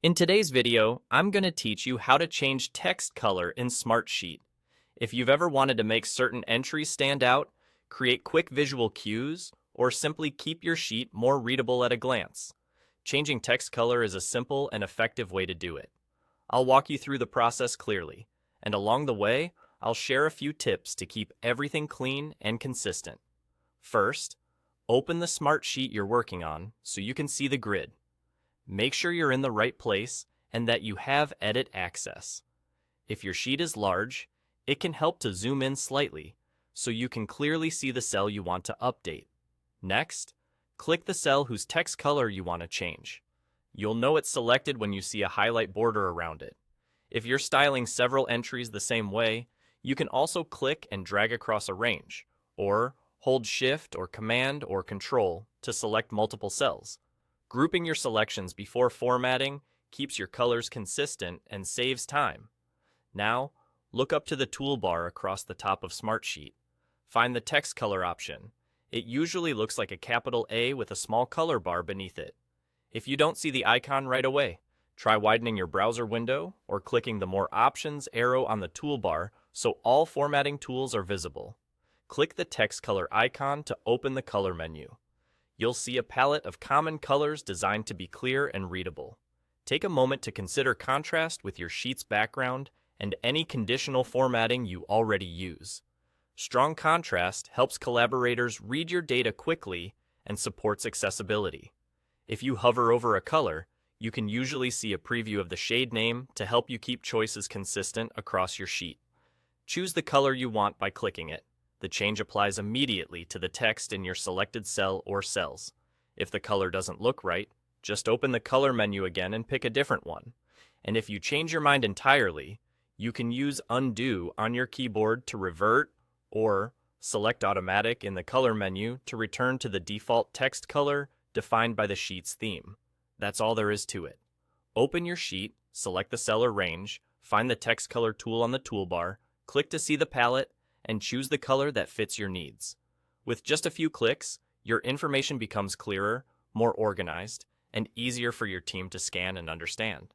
In today's video, I'm going to teach you how to change text color in Smartsheet. If you've ever wanted to make certain entries stand out, create quick visual cues, or simply keep your sheet more readable at a glance, changing text color is a simple and effective way to do it. I'll walk you through the process clearly, and along the way, I'll share a few tips to keep everything clean and consistent. First, open the Smartsheet you're working on so you can see the grid. Make sure you're in the right place and that you have edit access. If your sheet is large, it can help to zoom in slightly so you can clearly see the cell you want to update. Next, click the cell whose text color you want to change. You'll know it's selected when you see a highlight border around it. If you're styling several entries the same way, you can also click and drag across a range, or hold Shift or Command or Control to select multiple cells. Grouping your selections before formatting keeps your colors consistent and saves time. Now, look up to the toolbar across the top of Smartsheet. Find the text color option. It usually looks like a capital A with a small color bar beneath it. If you don't see the icon right away, try widening your browser window or clicking the More Options arrow on the toolbar so all formatting tools are visible. Click the text color icon to open the color menu. You'll see a palette of common colors designed to be clear and readable. Take a moment to consider contrast with your sheet's background and any conditional formatting you already use. Strong contrast helps collaborators read your data quickly and supports accessibility. If you hover over a color, you can usually see a preview of the shade name to help you keep choices consistent across your sheet. Choose the color you want by clicking it. The change applies immediately to the text in your selected cell or cells. If the color doesn't look right, just open the color menu again and pick a different one. And if you change your mind entirely, you can use Undo on your keyboard to revert, or select Automatic in the color menu to return to the default text color defined by the sheet's theme. That's all there is to it. Open your sheet, select the cell or range, find the text color tool on the toolbar, click to see the palette, and choose the color that fits your needs. With just a few clicks, your information becomes clearer, more organized, and easier for your team to scan and understand.